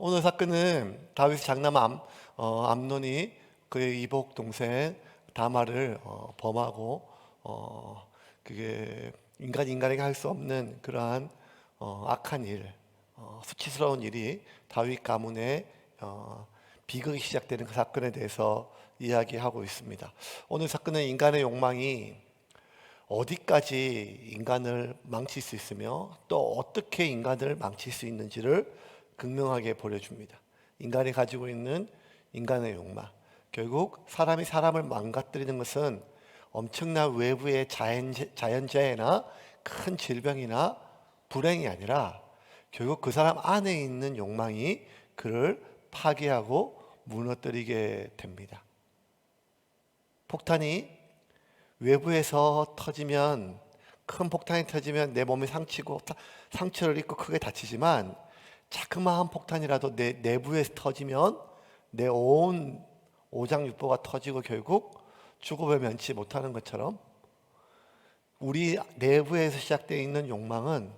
오늘 사건은 다윗의 장남 암논이 그의 이복 동생 다말을 범하고 그게 인간에게 할 수 없는 그러한 악한 일, 수치스러운 일이 다윗 가문의 비극이 시작되는 그 사건에 대해서 이야기하고 있습니다. 오늘 사건은 인간의 욕망이 어디까지 인간을 망칠 수 있으며 또 어떻게 인간을 망칠 수 있는지를 극명하게 보여줍니다. 인간이 가지고 있는 인간의 욕망, 결국 사람이 사람을 망가뜨리는 것은 엄청난 외부의 자연재해나 큰 질병이나 불행이 아니라 결국 그 사람 안에 있는 욕망이 그를 파괴하고 무너뜨리게 됩니다. 폭탄이 외부에서 터지면, 큰 폭탄이 터지면 내 몸이 상처를 입고 크게 다치지만, 자그마한 폭탄이라도 내 내부에서 터지면 내 온 오장육부가 터지고 결국 죽음을 면치 못하는 것처럼, 우리 내부에서 시작되어 있는 욕망은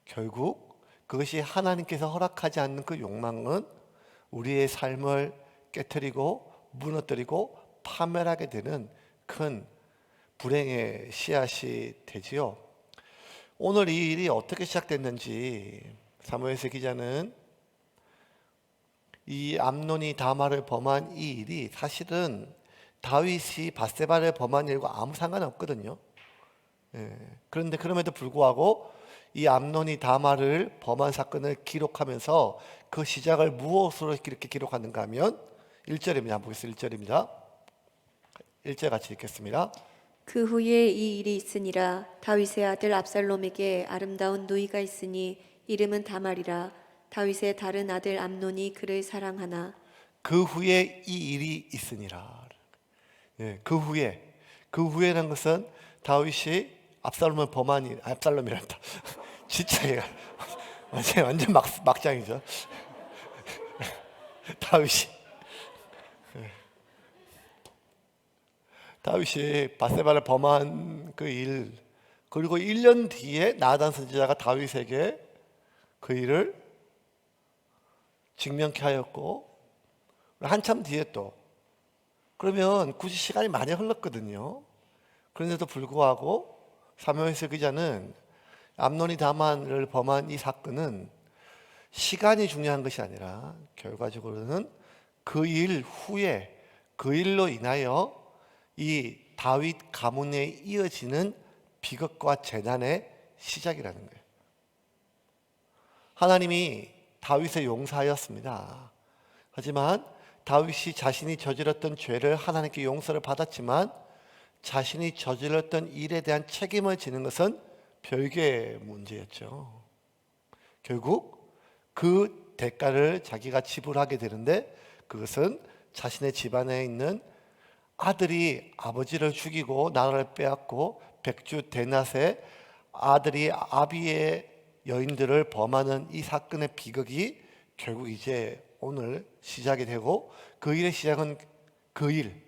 결국 그것이 하나님께서 허락하지 않는 그 욕망은 우리의 삶을 깨트리고 무너뜨리고 파멸하게 되는 큰 불행의 씨앗이 되지요. 오늘 이 일이 어떻게 시작됐는지 사무엘서 기자는 이 암논이 다말을 범한 이 일이 사실은 다윗이 밧세바를 범한 일과 아무 상관없거든요. 그런데 그럼에도 불구하고 이 암논이 다말을 범한 사건을 기록하면서 그 시작을 무엇으로 이렇게 기록하는가 하면 1절입니다. 한번 보겠습니다. 1절입니다. 1절 같이 읽겠습니다. 그 후에 이 일이 있으니라. 다윗의 아들 압살롬에게 아름다운 누이가 있으니 이름은 다말이라. 다윗의 다른 아들 암논이 그를 사랑하나. 그 후에 이 일이 있으니라. 그 후에라는 것은 다윗이 압살롬을 범한 일, 압살롬이란다. 진짜 얘가 완전 막장이죠. 다윗이 밧세바를 범한 그 일, 그리고 1년 뒤에 나단 선지자가 다윗에게 그 일을 직면케 하였고, 한참 뒤에 또, 그러면 굳이 시간이 많이 흘렀거든요. 그런데도 불구하고 사무엘서 기자는 암논이 다말을 범한 이 사건은 시간이 중요한 것이 아니라 결과적으로는 그 일 후에, 그 일로 인하여 이 다윗 가문에 이어지는 비극과 재난의 시작이라는 거예요. 하나님이 다윗을 용서하였습니다. 하지만 다윗이 자신이 저질렀던 죄를 하나님께 용서를 받았지만 자신이 저질렀던 일에 대한 책임을 지는 것은 별개의 문제였죠. 결국 그 대가를 자기가 지불하게 되는데, 그것은 자신의 집안에 있는 아들이 아버지를 죽이고 나라를 빼앗고 백주 대낮에 아들이 아비의 여인들을 범하는 이 사건의 비극이 결국 이제 오늘 시작이 되고, 그 일의 시작은 그 일,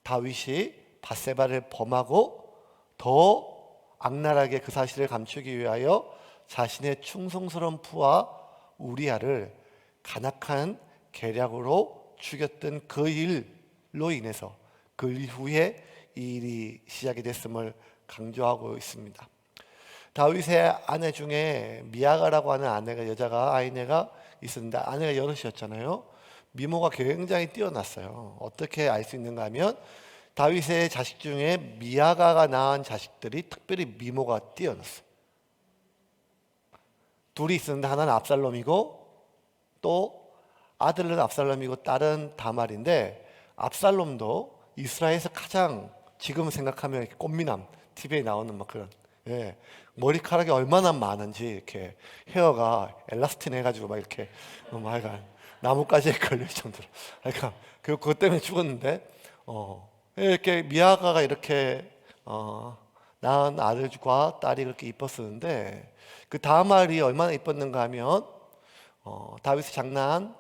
다윗이 밧세바를 범하고 더 악랄하게 그 사실을 감추기 위하여 자신의 충성스러운 부하 우리아를 간악한 계략으로 죽였던 그 일로 인해서 그 이후에 이 일이 시작이 됐음을 강조하고 있습니다. 다윗의 아내 중에 미아가라고 하는 아내가 있었는데, 아내가 여럿이었잖아요. 미모가 굉장히 뛰어났어요. 어떻게 알 수 있는가 하면 다윗의 자식 중에 미아가가 낳은 자식들이 특별히 미모가 뛰어났어요. 둘이 있었는데 하나는 압살롬이고 또 아들은 압살롬이고 딸은 다말인데, 압살롬도 이스라엘에서 가장 지금 생각하면 꽃미남, TV에 나오는 막 그런, 머리카락이 얼마나 많은지, 이렇게 헤어가 엘라스틴 해가지고 막 이렇게 하여간 나뭇가지에 걸릴 정도로, 그러니까 그것 때문에 죽었는데, 이렇게 미아가가 이렇게 낳은 아들과 딸이 그렇게 이뻤었는데, 그 다말이 얼마나 이뻤는가 하면 다윗의 장남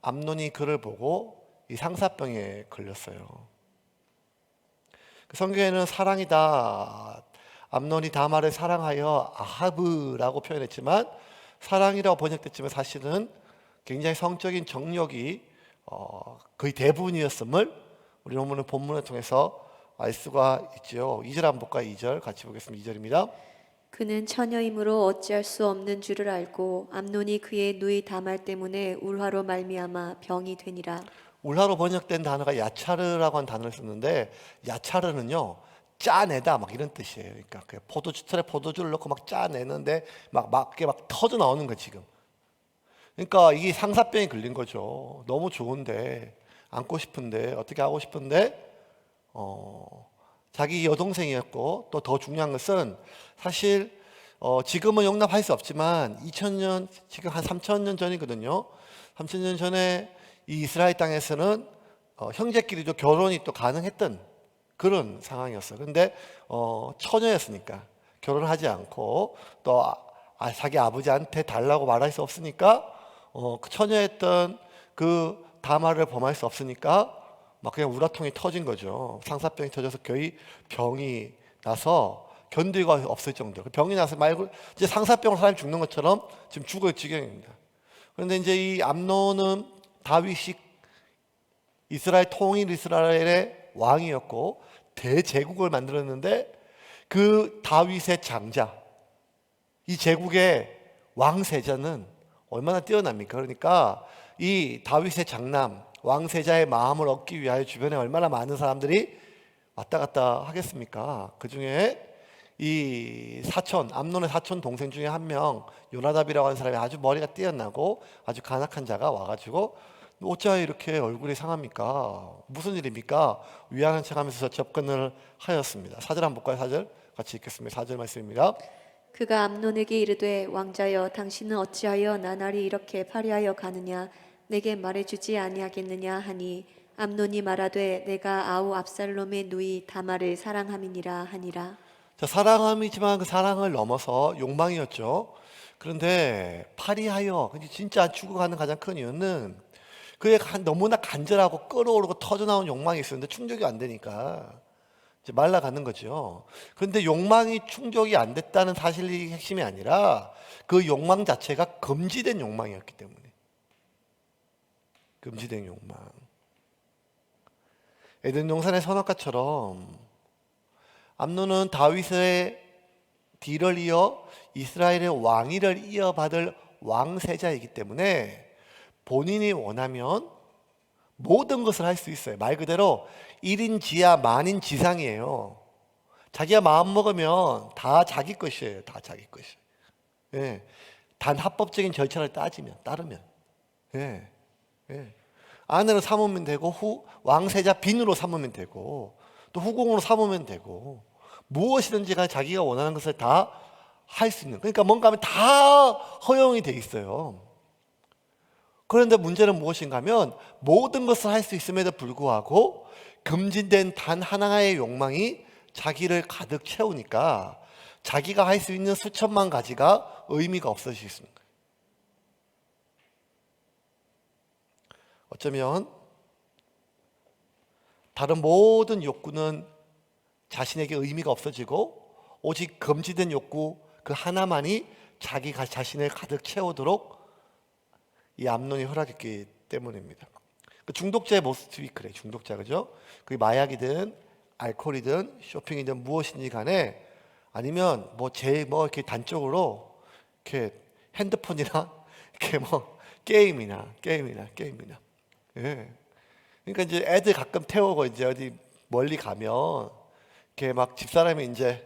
암논이 그를 보고 이 상사병에 걸렸어요. 그 성경에는 사랑이다, 암논이 다말을 사랑하여 아하브라고 표현했지만, 사랑이라고 번역됐지만 사실은 굉장히 성적인 정력이 거의 대부분이었음을 우리 오늘 본문을 통해서 알 수가 있죠. 2절 한번 볼까요? 2절 같이 보겠습니다. 2절입니다. 그는 처녀이므로 어찌할 수 없는 줄을 알고 암논이 그의 누이 다말 때문에 울화로 말미암아 병이 되니라. 울화로 번역된 단어가 야차르라고 하는 단어를 썼는데, 야차르는요 짜내다 막 이런 뜻이에요. 그러니까 그 포도주틀에 포도주를 넣고 막 짜내는데 이게 막 터져 나오는 거 지금. 그러니까 이게 상사병이 걸린 거죠. 너무 좋은데, 안고 싶은데, 어떻게 하고 싶은데 자기 여동생이었고, 또 더 중요한 것은 사실 지금은 용납할 수 없지만 2000년, 지금 한 3000년 전이거든요. 3000년 전에 이 이스라엘 땅에서는 형제끼리도 결혼이 또 가능했던 그런 상황이었어요. 근데 처녀였으니까 결혼을 하지 않고, 또 자기 아버지한테 달라고 말할 수 없으니까, 그 처녀였던 그 다말을 범할 수 없으니까 막 그냥 우라통이 터진 거죠. 상사병이 터져서 거의 병이 나서 견디가 없을 정도로. 그 병이 나서 말고 이제 상사병으로 사람이 죽는 것처럼 지금 죽을 지경입니다. 그런데 이제 이 암논은 다윗이 이스라엘 통일 이스라엘의 왕이었고 대제국을 만들었는데, 그 다윗의 장자, 이 제국의 왕세자는 얼마나 뛰어납니까? 그러니까 이 다윗의 장남 왕세자의 마음을 얻기 위하여 주변에 얼마나 많은 사람들이 왔다 갔다 하겠습니까? 그 중에 이 사촌, 암논의 사촌 동생 중에 한 명, 요나답이라고 하는 사람이 아주 머리가 뛰어나고 아주 간악한 자가 와가지고, 어찌하여 이렇게 얼굴이 상합니까? 무슨 일입니까? 위하는 척하면서 접근을 하였습니다. 4절 한번 볼까요? 4절 같이 읽겠습니다. 4절 말씀입니다. 그가 암논에게 이르되 왕자여 당신은 어찌하여 나날이 이렇게 파리하여 가느냐 내게 말해주지 아니하겠느냐 하니 암논이 말하되 내가 아우 압살롬의 누이 다말을 사랑함이니라 하니라. 자, 사랑함이지만 그 사랑을 넘어서 욕망이었죠. 그런데 파리하여, 진짜 죽어가는 가장 큰 이유는 그의 너무나 간절하고 끓어오르고 터져나온 욕망이 있었는데 충족이 안 되니까 이제 말라가는 거죠. 그런데 욕망이 충족이 안 됐다는 사실이 핵심이 아니라 그 욕망 자체가 금지된 욕망이었기 때문에. 금지된 욕망. 에덴 동산의 선악과처럼 암논은 다윗의 뒤를 이어 이스라엘의 왕위를 이어받을 왕세자이기 때문에 본인이 원하면 모든 것을 할 수 있어요. 말 그대로 1인 지하 만인 지상이에요. 자기가 마음 먹으면 다 자기 것이에요. 다 자기 것이에요. 예. 단 합법적인 절차를 따르면. 예. 예. 아내로 삼으면 되고, 왕세자 빈으로 삼으면 되고, 또 후궁으로 삼으면 되고, 무엇이든지 간에 자기가 원하는 것을 다 할 수 있는, 그러니까 뭔가 하면 다 허용이 돼 있어요. 그런데 문제는 무엇인가 하면 모든 것을 할 수 있음에도 불구하고 금지된 단 하나의 욕망이 자기를 가득 채우니까 자기가 할 수 있는 수천만 가지가 의미가 없어질 수 있는 거예요. 어쩌면 다른 모든 욕구는 자신에게 의미가 없어지고 오직 금지된 욕구 그 하나만이 자기가 자신을 가득 채우도록 이 암논이 허락했기 때문입니다. 그 중독자의 모습이 그래. 중독자, 그죠? 그게 마약이든 알코올이든 쇼핑이든 무엇인지 간에, 아니면 이렇게 단적으로 이렇게 핸드폰이나 이렇게 게임이나. 예. 그러니까 이제 애들 가끔 태우고 이제 어디 멀리 가면 이렇게 막 집사람이 이제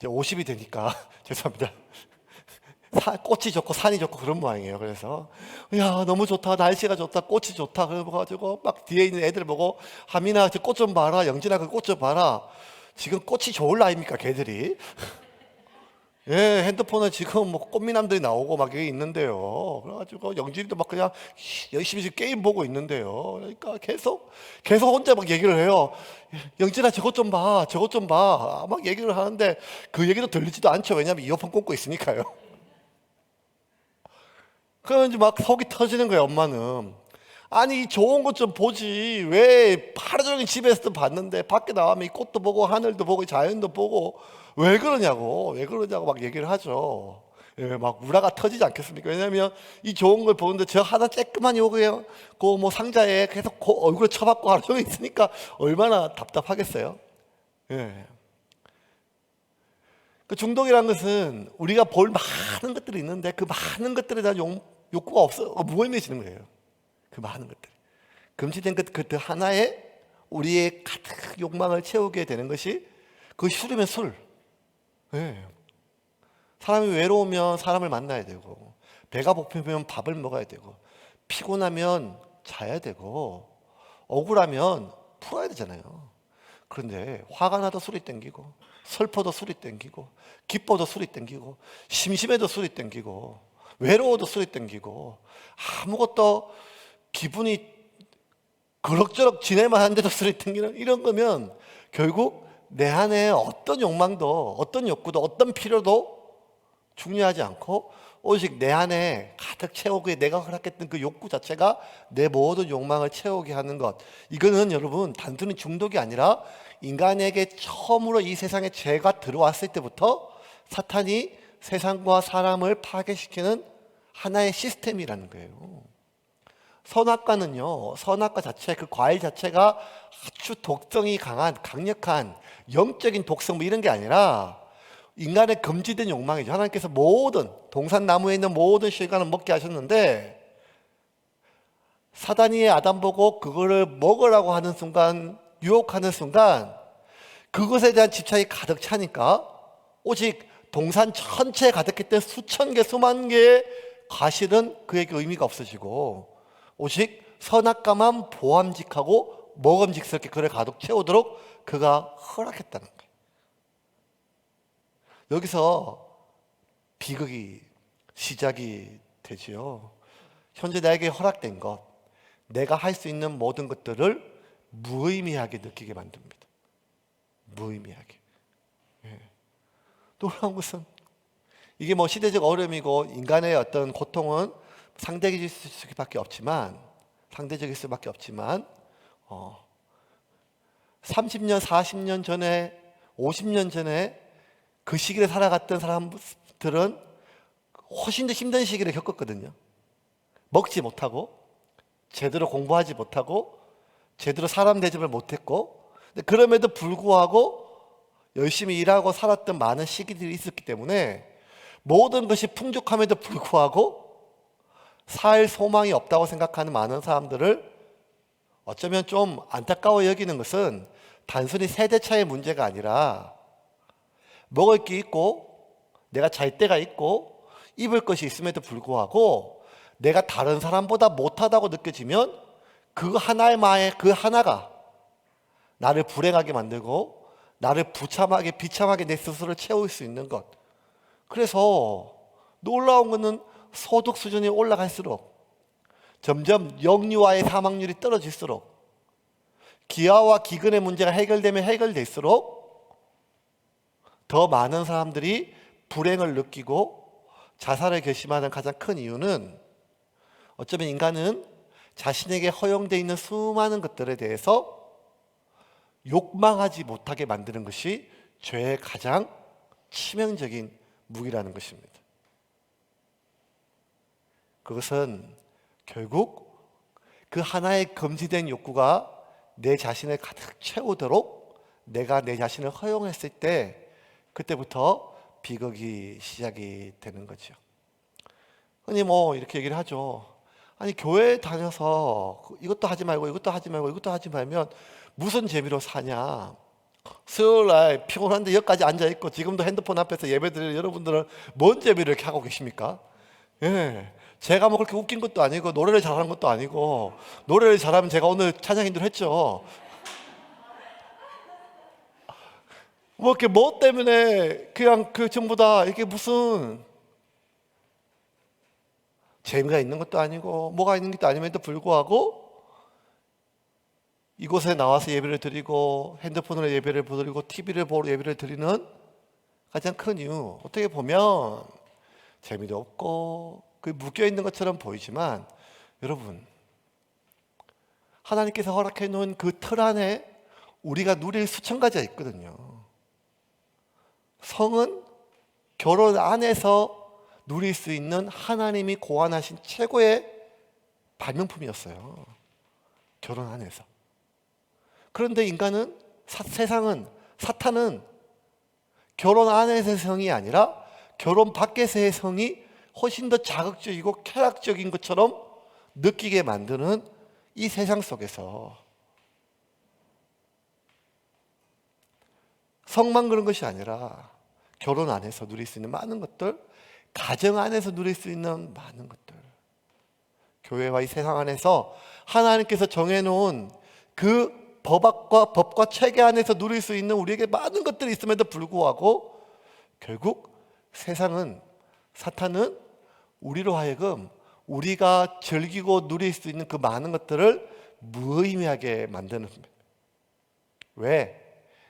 50이 되니까 죄송합니다. 꽃이 좋고 산이 좋고 그런 모양이에요. 그래서 야 너무 좋다, 날씨가 좋다, 꽃이 좋다 그래가지고 막 뒤에 있는 애들 보고 하민아 저 꽃 좀 봐라, 영진아 그 꽃 좀 봐라. 지금 꽃이 좋을 나이입니까 걔들이? 예, 핸드폰에 지금 꽃미남들이 나오고 막 여기 있는데요. 그래가지고 영진이도 막 그냥 열심히 지금 게임 보고 있는데요. 그러니까 계속 혼자 막 얘기를 해요. 영진아 저것 좀 봐, 저것 좀 봐. 막 얘기를 하는데 그 얘기도 들리지도 않죠. 왜냐하면 이어폰 꽂고 있으니까요. 그러면 이제 막 속이 터지는 거예요, 엄마는. 아니 좋은 것 좀 보지, 왜 하루 종일 집에서도 봤는데 밖에 나가면 이 꽃도 보고 하늘도 보고 자연도 보고 왜 그러냐고 막 얘기를 하죠. 예, 막 우라가 터지지 않겠습니까? 왜냐하면 이 좋은 걸 보는데 저 하나 쬐끄만 요거예요. 그 뭐 상자에 계속 얼굴 쳐박고 하루 종일 있으니까 얼마나 답답하겠어요. 예. 그 중독이라는 것은 우리가 볼 많은 것들이 있는데 그 많은 것들에 대한 욕구가 없어 무의미해지는 거예요. 그 많은 것들이 금지된 그 하나에 우리의 가득 욕망을 채우게 되는 것이 그 술이면 술. 예. 사람이 외로우면 사람을 만나야 되고, 배가 고프면 밥을 먹어야 되고, 피곤하면 자야 되고, 억울하면 풀어야 되잖아요. 그런데 화가 나도 술이 땡기고, 슬퍼도 술이 땡기고, 기뻐도 술이 땡기고, 심심해도 술이 땡기고, 외로워도 술이 땡기고, 아무것도 기분이 그럭저럭 지내만 하는데도 술이 땡기는 이런 거면 결국 내 안에 어떤 욕망도, 어떤 욕구도, 어떤 필요도 중요하지 않고 오직 내 안에 가득 채우고 내가 허락했던 그 욕구 자체가 내 모든 욕망을 채우게 하는 것. 이거는 여러분 단순히 중독이 아니라 인간에게 처음으로 이 세상에 죄가 들어왔을 때부터 사탄이 세상과 사람을 파괴시키는 하나의 시스템이라는 거예요. 선악과는요, 선악과 자체, 그 과일 자체가 아주 독성이 강한, 강력한 영적인 독성 뭐 이런 게 아니라 인간의 금지된 욕망이죠. 하나님께서 모든 동산나무에 있는 모든 실과는 먹게 하셨는데 사단이 아담 보고 그거를 먹으라고 하는 순간, 유혹하는 순간 그것에 대한 집착이 가득 차니까 오직 동산 전체에 가득했던 수천 개, 수만 개의 과실은 그에게 의미가 없어지고 오직 선악과만 보암직하고 먹음직스럽게 그를 가득 채우도록 그가 허락했다는 거예요. 여기서 비극이 시작이 되지요. 현재 나에게 허락된 것, 내가 할 수 있는 모든 것들을 무의미하게 느끼게 만듭니다. 무의미하게. 예. 놀라운 것은 이게 뭐 시대적 어려움이고 인간의 어떤 고통은 상대적일 수밖에 없지만 30년, 40년 전에 50년 전에 그 시기를 살아갔던 사람들은 훨씬 더 힘든 시기를 겪었거든요. 먹지 못하고 제대로 공부하지 못하고 제대로 사람 대접을 못했고 그럼에도 불구하고 열심히 일하고 살았던 많은 시기들이 있었기 때문에 모든 것이 풍족함에도 불구하고 살 소망이 없다고 생각하는 많은 사람들을 어쩌면 좀 안타까워 여기는 것은 단순히 세대 차의 문제가 아니라 먹을 게 있고 내가 잘 데가 있고 입을 것이 있음에도 불구하고 내가 다른 사람보다 못하다고 느껴지면 그 하나가 나를 불행하게 만들고 나를 비참하게 내 스스로를 채울 수 있는 것. 그래서 놀라운 것은 소득 수준이 올라갈수록 점점 영유아의 사망률이 떨어질수록 기아와 기근의 문제가 해결되면 해결될수록 더 많은 사람들이 불행을 느끼고 자살을 결심하는 가장 큰 이유는 어쩌면 인간은 자신에게 허용되어 있는 수많은 것들에 대해서 욕망하지 못하게 만드는 것이 죄의 가장 치명적인 무기라는 것입니다. 그것은 결국 그 하나의 금지된 욕구가 내 자신을 가득 채우도록 내가 내 자신을 허용했을 때 그때부터 비극이 시작이 되는 거죠. 흔히 뭐 이렇게 얘기를 하죠. 아니 교회 다녀서 이것도 하지 말고 이것도 하지 말고 이것도 하지 말면 무슨 재미로 사냐. 수요일날 피곤한데 여기까지 앉아있고 지금도 핸드폰 앞에서 예배드리는 여러분들은 뭔 재미를 이렇게 하고 계십니까? 예. 제가 뭐 그렇게 웃긴 것도 아니고 노래를 잘하는 것도 아니고 노래를 잘하면 제가 오늘 찬양인들 했죠. 뭐 이렇게 뭐 때문에 그냥 그 전부 다 이게 무슨 재미가 있는 것도 아니고 뭐가 있는 것도 아님에도 불구하고 이곳에 나와서 예배를 드리고 핸드폰으로 예배를 드리고 TV를 보러 예배를 드리는 가장 큰 이유 어떻게 보면 재미도 없고 그 묶여있는 것처럼 보이지만 여러분 하나님께서 허락해 놓은 그 틀 안에 우리가 누릴 수천 가지가 있거든요. 성은 결혼 안에서 누릴 수 있는 하나님이 고안하신 최고의 발명품이었어요. 결혼 안에서. 그런데 인간은 세상은 사탄은 결혼 안에서의 성이 아니라 결혼 밖에서의 성이 훨씬 더 자극적이고 쾌락적인 것처럼 느끼게 만드는 이 세상 속에서 성만 그런 것이 아니라 결혼 안에서 누릴 수 있는 많은 것들, 가정 안에서 누릴 수 있는 많은 것들, 교회와 이 세상 안에서 하나님께서 정해놓은 그 법과 체계 안에서 누릴 수 있는 우리에게 많은 것들이 있음에도 불구하고 결국 세상은, 사탄은 우리로 하여금 우리가 즐기고 누릴 수 있는 그 많은 것들을 무의미하게 만드는 겁니다. 왜?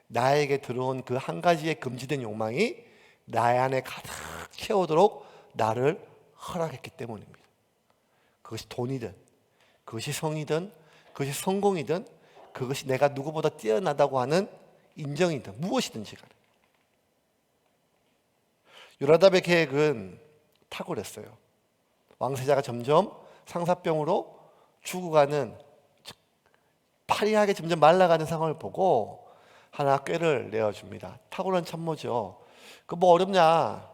나에게 들어온 그 한 가지의 금지된 욕망이 나의 안에 가득 채우도록 나를 허락했기 때문입니다. 그것이 돈이든, 그것이 성이든, 그것이 성공이든, 그것이 내가 누구보다 뛰어나다고 하는 인정이든 무엇이든지 간에. 요나답의 계획은 탁월했어요. 왕세자가 점점 상사병으로 죽어가는, 파리하게 점점 말라가는 상황을 보고 하나 꾀를 내어줍니다. 탁월한 참모죠. 그 뭐 어렵냐,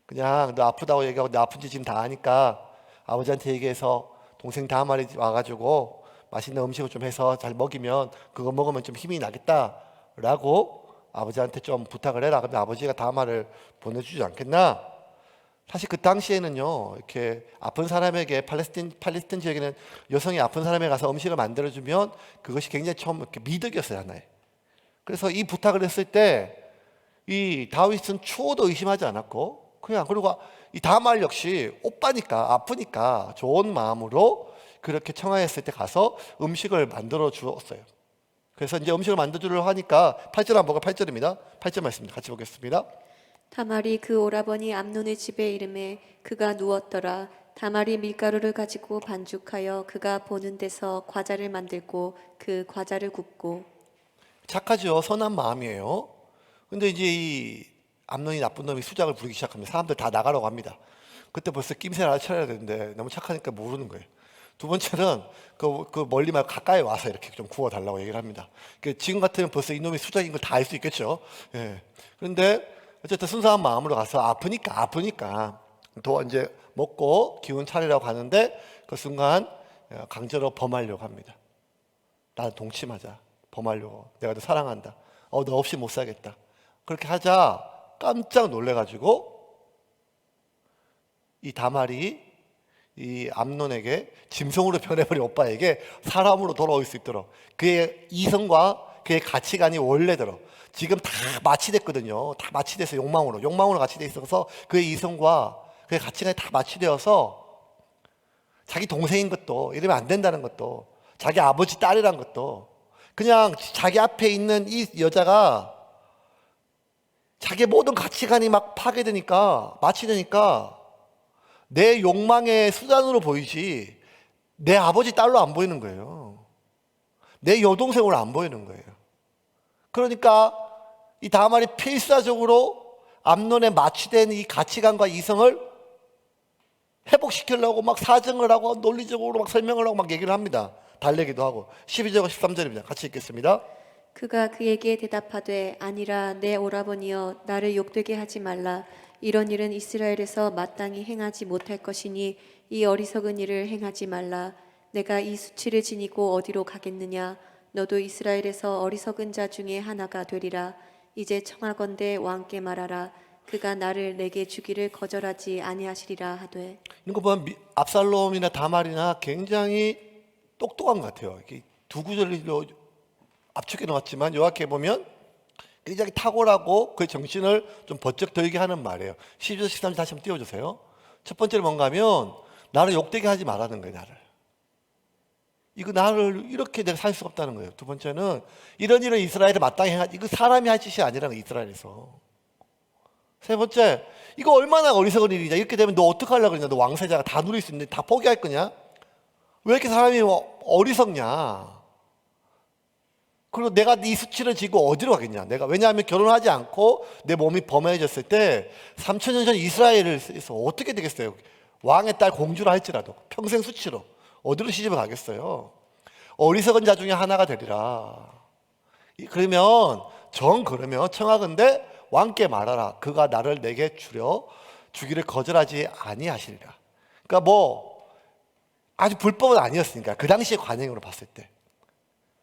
그냥 너 아프다고 얘기하고 너 아픈지 지금 다 아니까 아버지한테 얘기해서 동생 다말이 와가지고 맛있는 음식을 좀 해서 잘 먹이면 그거 먹으면 좀 힘이 나겠다라고 아버지한테 좀 부탁을 해라. 그러면 아버지가 다말을 보내주지 않겠나? 사실 그 당시에는요, 이렇게 아픈 사람에게, 팔레스틴 지역에는 여성이 아픈 사람에게 가서 음식을 만들어주면 그것이 굉장히 처음 이렇게 미덕이었어요, 하나의. 그래서 이 부탁을 했을 때 이 다윗은 추호도 의심하지 않았고, 그냥, 그리고 이 다말 역시 오빠니까, 아프니까 좋은 마음으로 그렇게 청하했을 때 가서 음식을 만들어 주었어요. 그래서 이제 음식을 만들어 주려고 하니까 8절 한번 보고 8절입니다. 8절 말씀입니다. 같이 보겠습니다. 다말이 그 오라버니 암논의 집에 이름에 그가 누웠더라. 다말이 밀가루를 가지고 반죽하여 그가 보는 데서 과자를 만들고 그 과자를 굽고. 착하죠. 선한 마음이에요. 근데 이제 이 암논이 나쁜 놈이 수작을 부리기 시작합니다. 사람들 다 나가라고 합니다. 그때 벌써 낌새를 알아차려야 되는데 너무 착하니까 모르는 거예요. 두 번째는 그 멀리 말고 가까이 와서 이렇게 좀 구워달라고 얘기를 합니다. 지금 같으면 벌써 이놈이 수작인 걸 다 알 수 있겠죠. 예. 그런데 어쨌든 순수한 마음으로 가서 아프니까 더 이제 먹고 기운 차리라고 하는데 그 순간 강제로 범하려고 합니다. 나는 동침하자. 범하려고. 내가 너 사랑한다. 너 없이 못 살겠다. 그렇게 하자 깜짝 놀래가지고 이 다말이 이 암논에게 짐승으로 변해버린 오빠에게 사람으로 돌아올 수 있도록 그의 이성과 그의 가치관이 원래대로 지금 다 마취됐거든요. 다 마취돼서 욕망으로 마취돼 있어서 그의 이성과 그의 가치관이 다 마취되어서 자기 동생인 것도, 이러면 안 된다는 것도, 자기 아버지 딸이란 것도, 그냥 자기 앞에 있는 이 여자가 자기의 모든 가치관이 막 파괴되니까, 마취되니까 내 욕망의 수단으로 보이지 내 아버지 딸로 안 보이는 거예요. 내 여동생으로 안 보이는 거예요. 그러니까 이 다말이 필사적으로 암논에 마취된 이 가치관과 이성을 회복시키려고 막 사정을 하고 논리적으로 막 설명을 하고 막 얘기를 합니다. 달래기도 하고. 12절과 13절입니다. 같이 읽겠습니다. 그가 그에게 대답하되 아니라 내 오라버니여 나를 욕되게 하지 말라. 이런 일은 이스라엘에서 마땅히 행하지 못할 것이니 이 어리석은 일을 행하지 말라. 내가 이 수치를 지니고 어디로 가겠느냐. 너도 이스라엘에서 어리석은 자 중에 하나가 되리라. 이제 청하건대 왕께 말하라. 그가 나를 내게 주기를 거절하지 아니하시리라 하되. 이거 보면 압살롬이나 다말이나 굉장히 똑똑한 것 같아요. 이렇게 두 구절로 압축해 놓았지만 요약해 보면 굉장히 탁월하고 그 정신을 좀 번쩍 들게 하는 말이에요. 12절 13절 다시 한번 띄워주세요. 첫 번째는 뭔가 하면 나를 욕되게 하지 말라는 거예요. 나를. 이거 나를 이렇게 내가 살 수가 없다는 거예요. 두 번째는 이런 일은 이스라엘에 마땅히 행하지, 이거 사람이 할 짓이 아니라는 거예요. 이스라엘에서. 세 번째, 이거 얼마나 어리석은 일이냐. 이렇게 되면 너 어떡하려고 그러냐. 너 왕세자가 다 누릴 수 있는데 다 포기할 거냐. 왜 이렇게 사람이 어리석냐. 그리고 내가 이 수치를 지고 어디로 가겠냐? 내가 왜냐하면 결혼하지 않고 내 몸이 범해졌을 때 3,000년 전 이스라엘에서 어떻게 되겠어요? 왕의 딸 공주라 할지라도 평생 수치로 어디로 시집을 가겠어요? 어리석은 자 중에 하나가 되리라. 그러면 그러면 청하건대 왕께 말하라. 그가 나를 내게 주기를 거절하지 아니하시리라. 그러니까 뭐 아주 불법은 아니었으니까 그 당시의 관행으로 봤을 때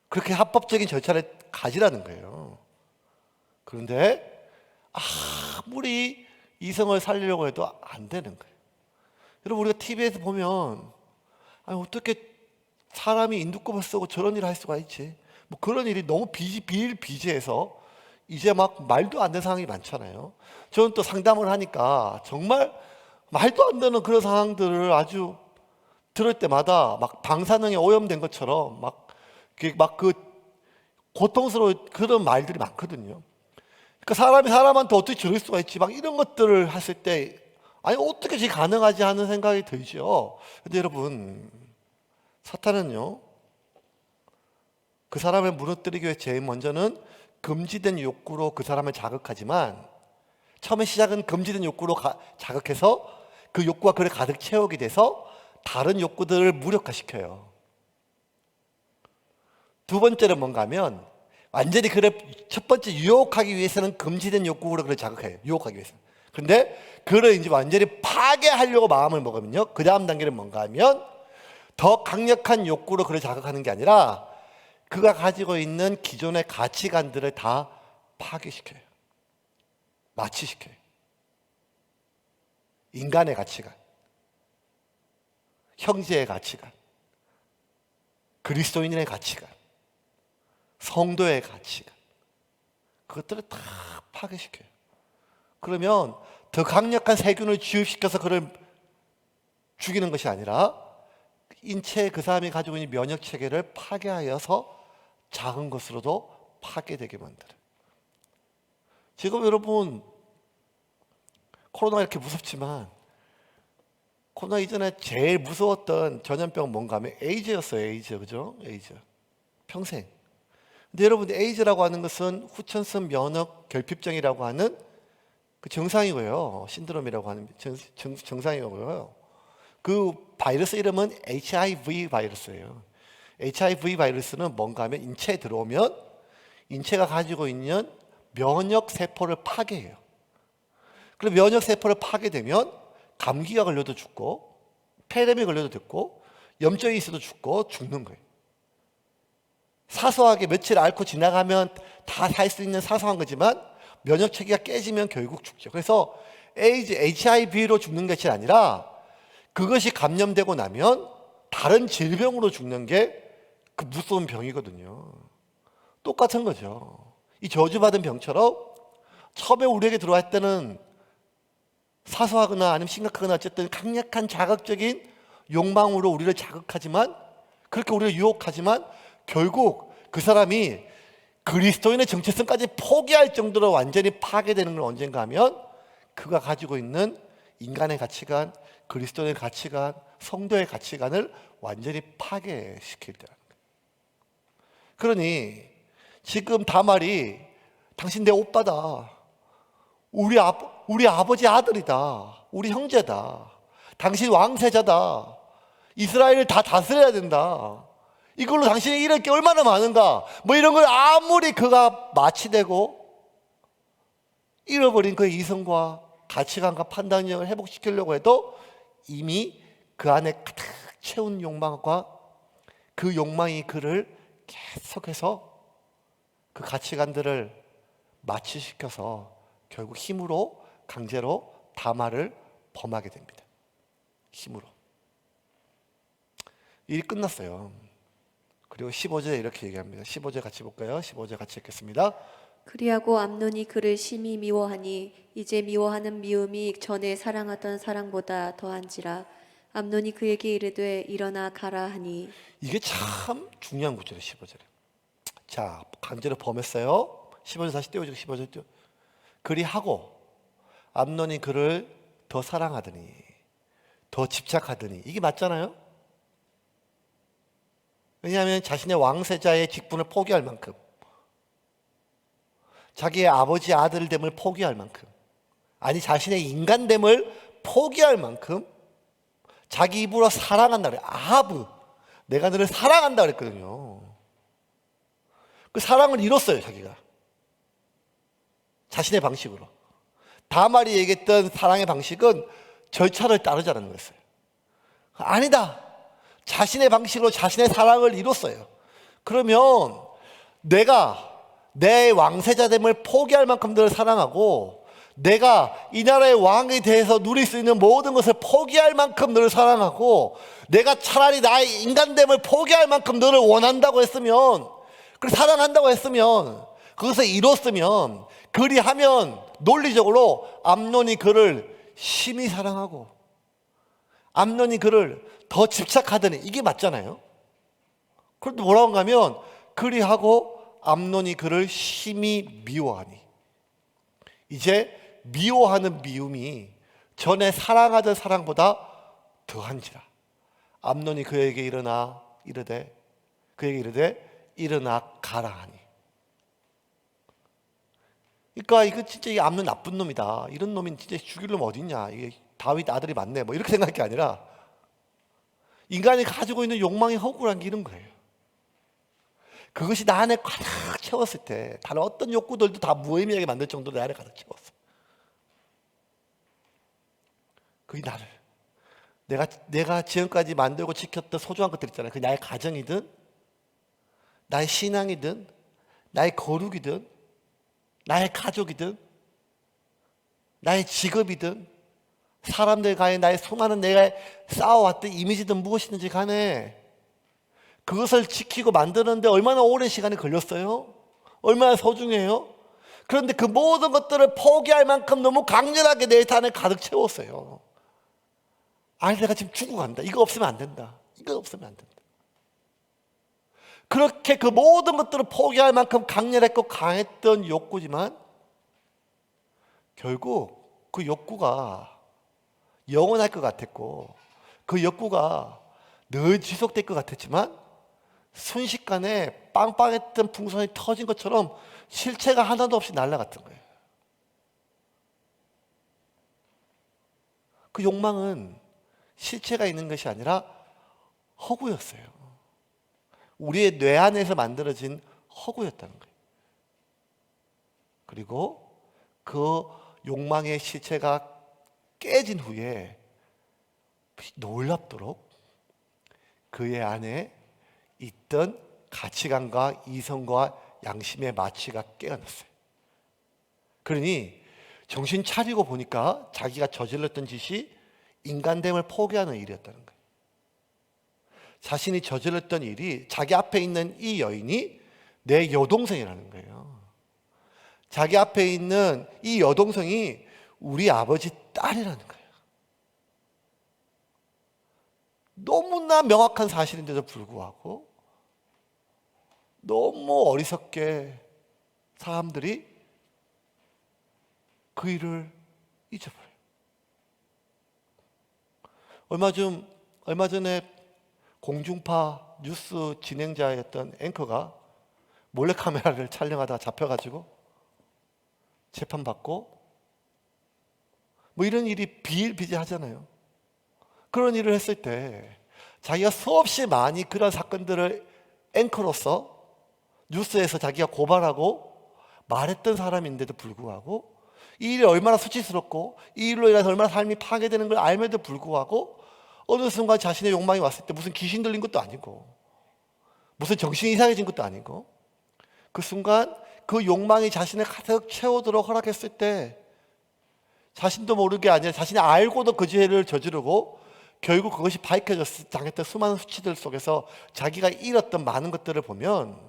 그렇게 합법적인 절차를 가지라는 거예요. 그런데 아무리 이성을 살리려고 해도 안 되는 거예요. 여러분 우리가 TV에서 보면 아니 어떻게 사람이 인두껍을 쓰고 저런 일을 할 수가 있지? 뭐 그런 일이 너무 비일비재해서 이제 막 말도 안 되는 상황이 많잖아요. 저는 또 상담을 하니까 정말 말도 안 되는 그런 상황들을 아주 들을 때마다 막 방사능에 오염된 것처럼 막 그 고통스러운 그런 말들이 많거든요. 그러니까 사람이 사람한테 어떻게 저럴 수가 있지? 막 이런 것들을 했을 때 아니 어떻게 이게 가능하지 하는 생각이 들죠. 근데 여러분 사탄은요 그 사람을 무너뜨리기 위해 제일 먼저는 금지된 욕구로 그 사람을 자극하지만 처음에 시작은 금지된 욕구로 자극해서 그 욕구가 그를 가득 채우게 돼서 다른 욕구들을 무력화시켜요. 두 번째는 뭔가 하면 완전히 그를 첫 번째 유혹하기 위해서는 금지된 욕구로 그를 자극해요. 유혹하기 위해서. 그런데 그를 이제 완전히 파괴하려고 마음을 먹으면요. 그 다음 단계는 뭔가 하면 더 강력한 욕구로 그를 자극하는 게 아니라 그가 가지고 있는 기존의 가치관들을 다 파괴시켜요. 마취시켜요. 인간의 가치관, 형제의 가치관, 그리스도인의 가치관, 성도의 가치관, 그것들을 다 파괴시켜요. 그러면 더 강력한 세균을 주입시켜서 그를 죽이는 것이 아니라 인체에 그 사람이 가지고 있는 면역 체계를 파괴하여서 작은 것으로도 파괴되게 만들어요. 지금 여러분 코로나가 이렇게 무섭지만 코로나 이전에 제일 무서웠던 전염병은 뭔가 하면 에이즈였어요. 에이즈, 그죠? 에이즈. 평생. 근데 여러분 에이즈라고 하는 것은 후천성 면역 결핍증이라고 하는 그 증상이고요. 신드롬이라고 하는 증상이고요. 그 바이러스 이름은 HIV 바이러스예요. HIV 바이러스는 뭔가 하면 인체에 들어오면 인체가 가지고 있는 면역 세포를 파괴해요. 그럼 면역 세포를 파괴되면 감기가 걸려도 죽고 폐렴이 걸려도 죽고 염증이 있어도 죽는 거예요. 사소하게 며칠 앓고 지나가면 다 살 수 있는 사소한 거지만 면역 체계가 깨지면 결국 죽죠. 그래서 HIV로 죽는 것이 아니라 그것이 감염되고 나면 다른 질병으로 죽는 게 그 무서운 병이거든요. 똑같은 거죠. 이 저주받은 병처럼 처음에 우리에게 들어왔을 때는 사소하거나 아니면 심각하거나 어쨌든 강력한 자극적인 욕망으로 우리를 자극하지만 그렇게 우리를 유혹하지만 결국 그 사람이 그리스도인의 정체성까지 포기할 정도로 완전히 파괴되는 건 언젠가 하면 그가 가지고 있는 인간의 가치관, 그리스도의 가치관, 성도의 가치관을 완전히 파괴시킬 때라는 거예요. 그러니 지금 다말이 당신 내 오빠다. 우리 아버지 아들이다. 우리 형제다. 당신 왕세자다. 이스라엘을 다 다스려야 된다. 이걸로 당신이 잃을 게 얼마나 많은가. 뭐 이런 걸 아무리 그가 마취되고 잃어버린 그의 이성과 가치관과 판단력을 회복시키려고 해도 이미 그 안에 가득 채운 욕망과 그 욕망이 그를 계속해서 그 가치관들을 마취시켜서 결국 힘으로 강제로 다말을 범하게 됩니다. 힘으로. 일이 끝났어요. 그리고 15절에 이렇게 얘기합니다. 15절 같이 볼까요? 15절 같이 읽겠습니다. 그리하고 암논이 그를 심히 미워하니 이제 미워하는 미움이 전에 사랑하던 사랑보다 더한지라. 암논이 그에게 이르되 일어나 가라 하니. 이게 참 중요한 구절이에요. 15절에. 자, 강제로 범했어요. 15절 다시 띄워주고 15절 띄워. 그리하고 암논이 그를 더 사랑하더니 더 집착하더니 이게 맞잖아요. 왜냐하면 자신의 왕세자의 직분을 포기할 만큼 자기의 아버지 아들됨을 포기할 만큼, 아니 자신의 인간됨을 포기할 만큼 자기 입으로 사랑한다 그래요. 아하브, 내가 너를 사랑한다 그랬거든요. 그 사랑을 잃었어요, 자기가. 자신의 방식으로. 다말이 얘기했던 사랑의 방식은 절차를 따르자는 거였어요. 아니다. 자신의 방식으로 자신의 사랑을 이뤘어요. 그러면 내가 내 왕세자됨을 포기할 만큼 너를 사랑하고, 내가 이 나라의 왕에 대해서 누릴 수 있는 모든 것을 포기할 만큼 너를 사랑하고, 내가 차라리 나의 인간됨을 포기할 만큼 너를 원한다고 했으면, 그리고 사랑한다고 했으면, 그것을 이뤘으면, 그리하면 논리적으로 암논이 그를 심히 사랑하고 암논이 그를 더 집착하더니 이게 맞잖아요. 그런데 뭐라고 하면 그리하고 암논이 그를 심히 미워하니, 이제 미워하는 미움이 전에 사랑하던 사랑보다 더한지라. 암논이 그에게 이르되 일어나 가라 하니. 그러니까 이거 진짜 이 암논 나쁜 놈이다, 이런 놈이 진짜 죽일 놈 어딨냐, 이게 다윗 아들이 맞네, 뭐 이렇게 생각할 게 아니라 인간이 가지고 있는 욕망의 허구란 게 이런 거예요. 그것이 나 안에 가득 채웠을 때 다른 어떤 욕구들도 다 무의미하게 만들 정도로 내 안에 가득 채웠어. 그게 나를, 내가 지금까지 만들고 지켰던 소중한 것들 있잖아요. 그 나의 가정이든 나의 신앙이든 나의 거룩이든 나의 가족이든 나의 직업이든 사람들과의 나의 수많은 내가 쌓아왔던 이미지든 무엇이든지 간에 그것을 지키고 만드는데 얼마나 오랜 시간이 걸렸어요? 얼마나 소중해요? 그런데 그 모든 것들을 포기할 만큼 너무 강렬하게 내 안에 가득 채웠어요. 아니, 내가 지금 죽어간다, 이거 없으면 안 된다, 이거 없으면 안 된다. 그렇게 그 모든 것들을 포기할 만큼 강렬했고 강했던 욕구지만 결국 그 욕구가 영원할 것 같았고 그 욕구가 늘 지속될 것 같았지만 순식간에 빵빵했던 풍선이 터진 것처럼 실체가 하나도 없이 날아갔던 거예요. 그 욕망은 실체가 있는 것이 아니라 허구였어요. 우리의 뇌 안에서 만들어진 허구였다는 거예요. 그리고 그 욕망의 실체가 깨진 후에 놀랍도록 그의 안에 있던 가치관과 이성과 양심의 마취가 깨어났어요. 그러니 정신 차리고 보니까 자기가 저질렀던 짓이 인간됨을 포기하는 일이었다는 거예요. 자신이 저질렀던 일이, 자기 앞에 있는 이 여인이 내 여동생이라는 거예요. 자기 앞에 있는 이 여동생이 우리 아버지 딸이라는 거예요. 너무나 명확한 사실인데도 불구하고 너무 어리석게 사람들이 그 일을 잊어버려요. 얼마 전에 공중파 뉴스 진행자였던 앵커가 몰래카메라를 촬영하다가 잡혀가지고 재판받고 뭐 이런 일이 비일비재하잖아요. 그런 일을 했을 때 자기가 수없이 많이 그런 사건들을 앵커로서 뉴스에서 자기가 고발하고 말했던 사람인데도 불구하고 이 일이 얼마나 수치스럽고 이 일로 인해서 얼마나 삶이 파괴되는 걸 알면도 불구하고 어느 순간 자신의 욕망이 왔을 때 무슨 귀신 들린 것도 아니고 무슨 정신이 이상해진 것도 아니고 그 순간 그 욕망이 자신을 가득 채우도록 허락했을 때 자신도 모르게 아니라 자신이 알고도 그 죄를 저지르고 결국 그것이 밝혀져서 당했던 수많은 수치들 속에서 자기가 잃었던 많은 것들을 보면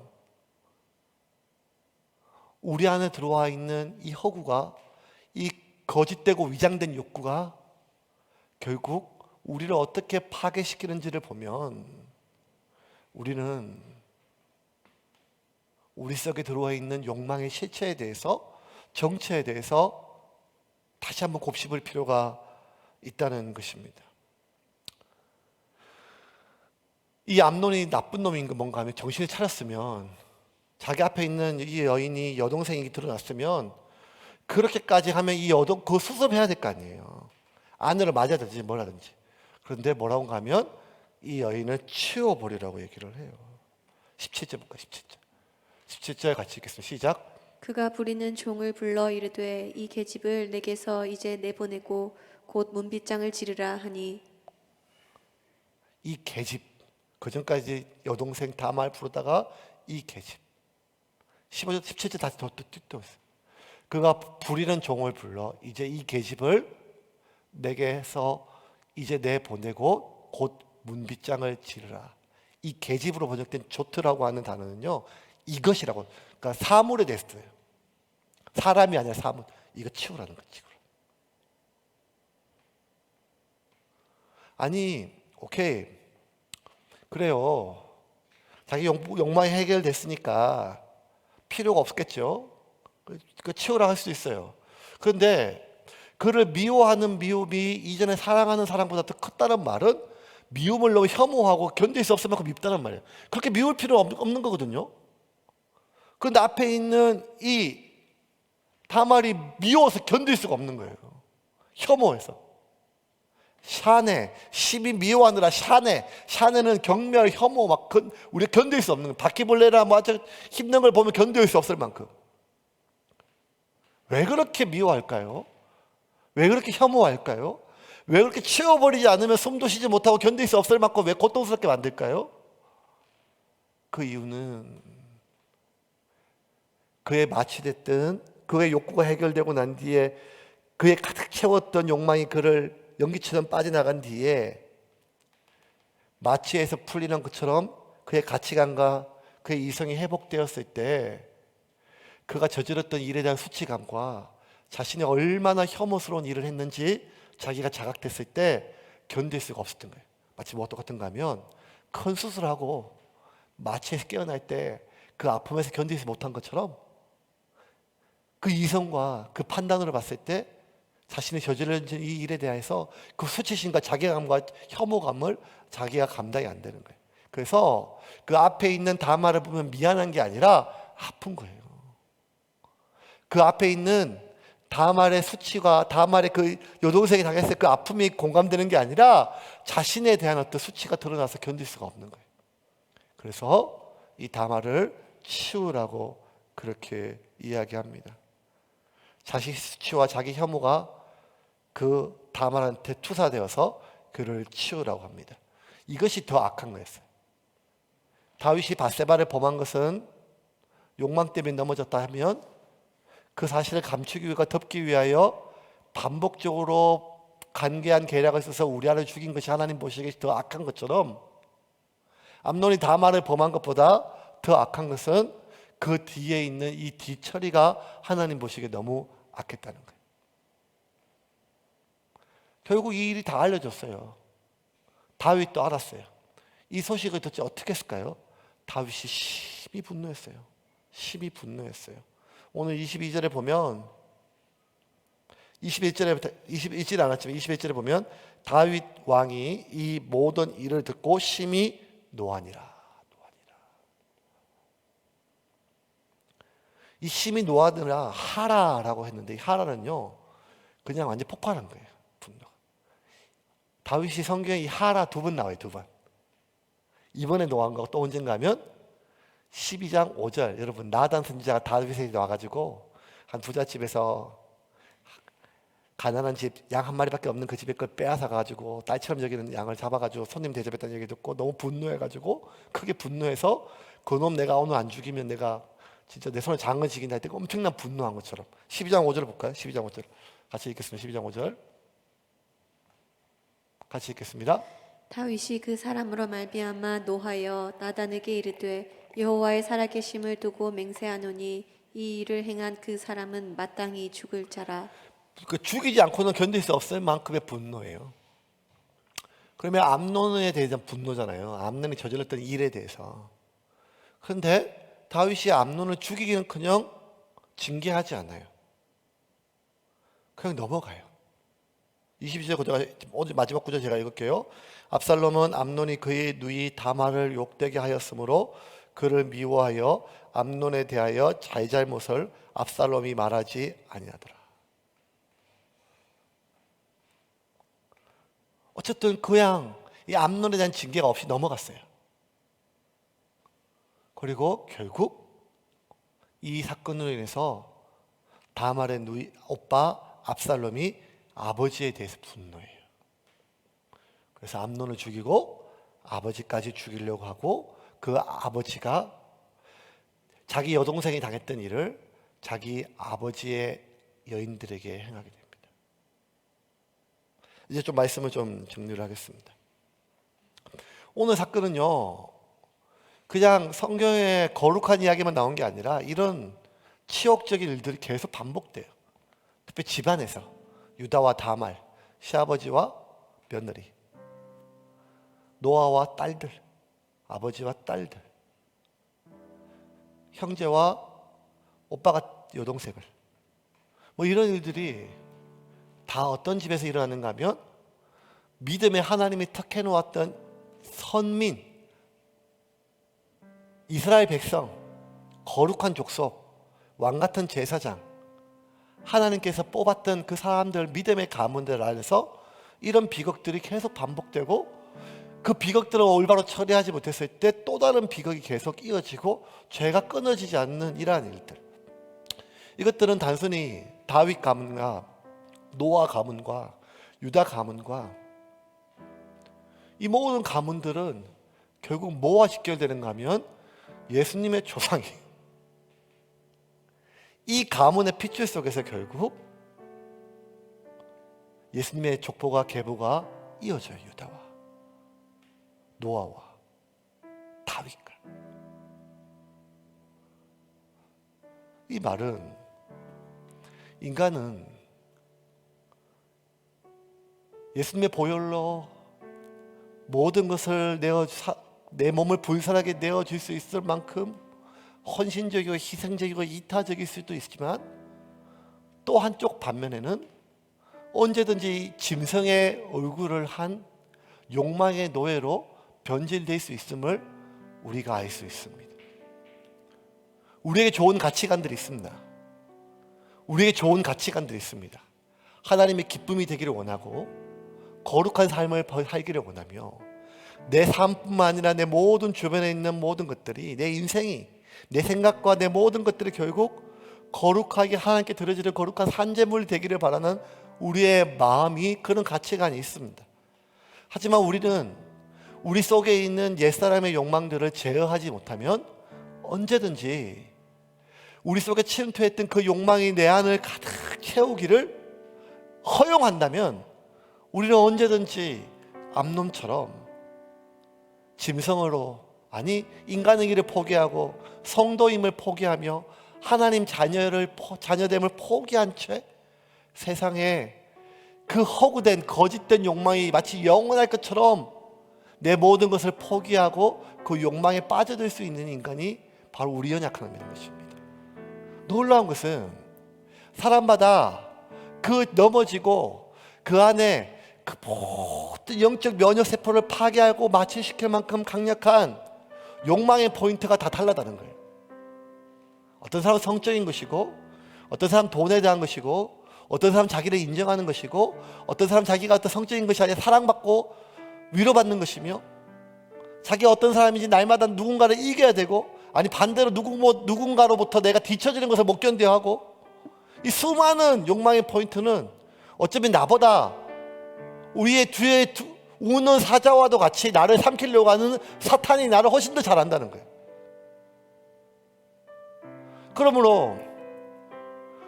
우리 안에 들어와 있는 이 허구가, 이 거짓되고 위장된 욕구가 결국 우리를 어떻게 파괴시키는지를 보면 우리는 우리 속에 들어와 있는 욕망의 실체에 대해서, 정체에 대해서 다시 한번 곱씹을 필요가 있다는 것입니다. 이 암논이 나쁜 놈인 거 뭔가 하면 정신을 차렸으면 자기 앞에 있는 이 여인이 여동생이 드러났으면 그렇게까지 하면 이 여동 그거 수습해야 될 거 아니에요. 아내를 맞아든지 뭐라든지. 그런데 뭐라고 하면 이 여인을 치워버리라고 얘기를 해요. 17절 볼까 17절. 17절 같이 읽겠습니다. 시작. 그가 부리는 종을 불러 이르되 이 계집을 내게서 이제 내보내고 곧 문빗장을 지르라 하니 이 계집. 그전까지 여동생 다말 부르다가 이 계집. 15절 17절 다시 또 있어요. 그가 부리는 종을 불러 이제 이 계집을 내게서 이제 내보내고 곧 문빗장을 지르라. 이 계집으로 번역된 조트라고 하는 단어는요, 이것이라고, 그러니까 사물에 대해서 써요. 사람이 아니라 사물. 이거 치우라는 거지. 아니, 오케이, 그래요. 자기 욕망이 해결됐으니까 필요가 없겠죠. 그 치우라 할 수도 있어요. 그런데 그를 미워하는 미움이 이전에 사랑하는 사랑보다 더 컸다는 말은 미움을 너무 혐오하고 견딜 수 없을 만큼 밉다는 말이에요. 그렇게 미울 필요 없는 거거든요. 그런데 앞에 있는 이 다말이 미워서 견딜 수가 없는 거예요. 혐오해서. 샤네, 심히 미워하느라 샤네는 경멸, 혐오, 우리가 견딜 수 없는 거예요. 바퀴벌레나 뭐 아주 힘든 걸 보면 견딜 수 없을 만큼. 왜 그렇게 미워할까요? 왜 그렇게 혐오할까요? 왜 그렇게 치워버리지 않으면 숨도 쉬지 못하고 견딜 수 없을 만큼 왜 고통스럽게 만들까요? 그 이유는 그의 마취됐든 그의 욕구가 해결되고 난 뒤에 그의 가득 채웠던 욕망이 그를 연기처럼 빠져나간 뒤에 마취에서 풀리는 것처럼 그의 가치관과 그의 이성이 회복되었을 때 그가 저질렀던 일에 대한 수치감과 자신이 얼마나 혐오스러운 일을 했는지 자기가 자각됐을 때 견딜 수가 없었던 거예요. 마치 뭐 똑같은가 하면 큰 수술하고 마취에서 깨어날 때 그 아픔에서 견디지 못한 것처럼 그 이성과 그 판단으로 봤을 때 자신이 저지른 이 일에 대해서 그 수치심과 자괴감과 혐오감을 자기가 감당이 안 되는 거예요. 그래서 그 앞에 있는 다말을 보면 미안한 게 아니라 아픈 거예요. 그 앞에 있는 다말의 수치가 다말의 그 여동생이 당했을 그 아픔이 공감되는 게 아니라 자신에 대한 어떤 수치가 드러나서 견딜 수가 없는 거예요. 그래서 이 다말을 치우라고 그렇게 이야기합니다. 자기 수치와 자기 혐오가 그 다말한테 투사되어서 그를 치우라고 합니다. 이것이 더 악한 거였어요. 다윗이 밧세바를 범한 것은 욕망 때문에 넘어졌다 하면 그 사실을 감추기 위해 덮기 위하여 반복적으로 간계한 계략을 써서 우리아를 죽인 것이 하나님 보시기에 더 악한 것처럼 암논이 다말을 범한 것보다 더 악한 것은 그 뒤에 있는 이 뒤처리가 하나님 보시기에 너무 악했다는 거예요. 결국 이 일이 다 알려졌어요. 다윗도 알았어요. 이 소식을 듣지 어떻게 했을까요? 다윗이 심히 분노했어요. 심히 분노했어요. 오늘 22절에 보면 21절에 읽지 않았지만 21절에 보면 다윗 왕이 이 모든 일을 듣고 심히 노하니라. 이 심히 노하느라 하라라고 했는데 이 하라는요 그냥 완전 폭발한 거예요. 분노가. 다윗이 성경에 이 하라 두 번 나와요. 두 번. 이번에 노한 거가 또 언젠가 하면 12장 5절 여러분 나단 선지자가 다윗에게 와가지고 한 부잣집에서 가난한 집 양 한 마리밖에 없는 그 집에 걸 빼앗아가지고 딸처럼 여기는 양을 잡아가지고 손님 대접했다는 얘기 듣고 너무 분노해가지고 크게 분노해서 그놈 내가 오늘 안 죽이면 내가 진짜 내 손에 장을 지긴다 할 때 엄청난 분노한 것처럼 12장 5절을 볼까요? 12장 5절 같이 읽겠습니다. 12장 5절 같이 읽겠습니다. 다윗이 그 사람으로 말미암아 노하여 나단에게 이르되 여호와의 살아계심을 두고 맹세하노니 이 일을 행한 그 사람은 마땅히 죽을 자라. 그 죽이지 않고는 견딜 수 없을 만큼의 분노예요. 그러면 암논에 대한 분노잖아요. 암논이 저질렀던 일에 대해서. 그런데 다윗이 암논을 죽이기는커녕 징계하지 않아요. 그냥 넘어가요. 22절 구절, 오늘 마지막 구절 제가 읽을게요. 압살롬은 암논이 그의 누이 다말을 욕되게 하였으므로 그를 미워하여 암논에 대하여 잘잘못을 압살롬이 말하지 아니하더라. 어쨌든 그냥 이 암논에 대한 징계가 없이 넘어갔어요. 그리고 결국 이 사건으로 인해서 다말의 누이 오빠 압살롬이 아버지에 대해서 분노해요. 그래서 암논을 죽이고 아버지까지 죽이려고 하고 그 아버지가 자기 여동생이 당했던 일을 자기 아버지의 여인들에게 행하게 됩니다. 이제 좀 말씀을 좀 정리를 하겠습니다. 오늘 사건은요, 그냥 성경에 거룩한 이야기만 나온 게 아니라 이런 치욕적인 일들이 계속 반복돼요. 특히 집안에서 유다와 다말, 시아버지와 며느리, 노아와 딸들, 아버지와 딸들, 형제와 오빠가 여동생을, 뭐 이런 일들이 다 어떤 집에서 일어나는가 하면 믿음의 하나님이 택해 놓았던 선민, 이스라엘 백성, 거룩한 족속, 왕같은 제사장, 하나님께서 뽑았던 그 사람들, 믿음의 가문들 안에서 이런 비극들이 계속 반복되고 그 비극들을 올바로 처리하지 못했을 때 또 다른 비극이 계속 이어지고 죄가 끊어지지 않는 이러한 일들, 이것들은 단순히 다윗 가문과 노아 가문과 유다 가문과 이 모든 가문들은 결국 뭐와 직결되는가 하면 예수님의 조상이 이 가문의 핏줄 속에서 결국 예수님의 족보가 계보가 이어져요. 유다와 노아와 다윗과. 이 말은 인간은 예수님의 보혈로 모든 것을 내 몸을 불살하게 내어줄 수 있을 만큼 헌신적이고 희생적이고 이타적일 수도 있지만 또 한쪽 반면에는 언제든지 짐승의 얼굴을 한 욕망의 노예로 변질될 수 있음을 우리가 알 수 있습니다. 우리에게 좋은 가치관들이 있습니다. 우리에게 좋은 가치관들이 있습니다. 하나님의 기쁨이 되기를 원하고 거룩한 삶을 살기를 원하며 내 삶뿐만 아니라 내 모든 주변에 있는 모든 것들이, 내 인생이, 내 생각과 내 모든 것들이 결국 거룩하게 하나님께 드려지는 거룩한 산제물이 되기를 바라는 우리의 마음이, 그런 가치관이 있습니다. 하지만 우리는 우리 속에 있는 옛사람의 욕망들을 제어하지 못하면 언제든지 우리 속에 침투했던 그 욕망이 내 안을 가득 채우기를 허용한다면 우리는 언제든지 암놈처럼 짐승으로, 아니 인간의 길을 포기하고 성도임을 포기하며 하나님 자녀됨을 포기한 채 세상에 그 허구된 거짓된 욕망이 마치 영원할 것처럼 내 모든 것을 포기하고 그 욕망에 빠져들 수 있는 인간이 바로 우리 연약함이라는 것입니다. 놀라운 것은 사람마다 그 넘어지고 그 안에 그 모든 영적 면역세포를 파괴하고 마취시킬 만큼 강력한 욕망의 포인트가 다 달라다는 거예요. 어떤 사람은 성적인 것이고, 어떤 사람은 돈에 대한 것이고, 어떤 사람은 자기를 인정하는 것이고, 어떤 사람은 자기가 어떤 성적인 것이 아니라 사랑받고 위로받는 것이며, 자기가 어떤 사람인지 날마다 누군가를 이겨야 되고, 아니 반대로 누군가로부터 내가 뒤처지는 것을 못 견뎌야 하고, 이 수많은 욕망의 포인트는 어쩌면 나보다 우리의 뒤에 우는 사자와도 같이 나를 삼키려고 하는 사탄이 나를 훨씬 더 잘 안다는 거예요. 그러므로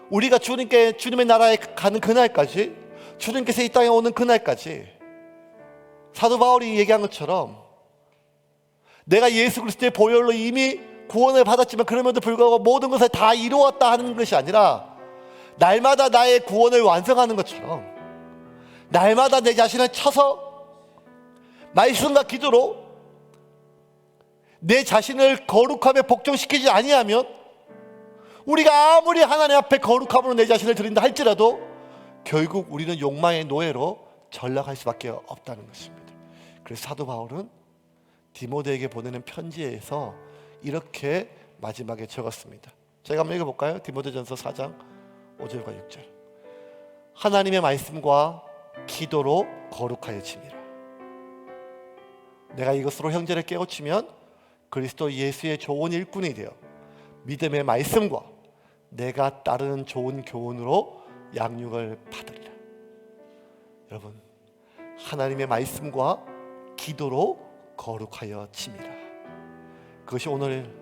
우리가 주님의 나라에 가는 그날까지, 주님께서 이 땅에 오는 그날까지 사도 바울이 얘기한 것처럼 내가 예수 그리스도의 보혈로 이미 구원을 받았지만 그럼에도 불구하고 모든 것을 다 이루었다 하는 것이 아니라 날마다 나의 구원을 완성하는 것처럼 날마다 내 자신을 쳐서 말씀과 기도로 내 자신을 거룩함에 복종시키지 아니하면, 우리가 아무리 하나님 앞에 거룩함으로 내 자신을 드린다 할지라도 결국 우리는 욕망의 노예로 전락할 수밖에 없다는 것입니다. 그래서 사도 바울은 디모데에게 보내는 편지에서 이렇게 마지막에 적었습니다. 제가 한번 읽어볼까요? 디모데전서 4장 5절과 6절. 하나님의 말씀과 기도로 거룩하여 지니라. 내가 이것으로 형제를 깨우치면 그리스도 예수의 좋은 일꾼이 되어 믿음의 말씀과 내가 따르는 좋은 교훈으로 양육을 받으리라. 여러분, 하나님의 말씀과 기도로 거룩하여 지니라. 그것이 오늘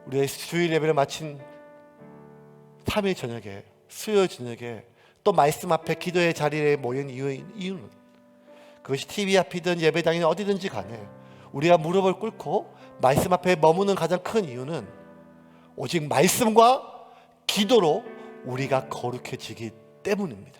우리의 주일 예배를 마친 3일 저녁에, 수요일 저녁에 또 말씀 앞에 기도의 자리에 모인 이유는, 그것이 TV 앞이든 예배당이든 어디든지 간에 우리가 무릎을 꿇고 말씀 앞에 머무는 가장 큰 이유는 오직 말씀과 기도로 우리가 거룩해지기 때문입니다.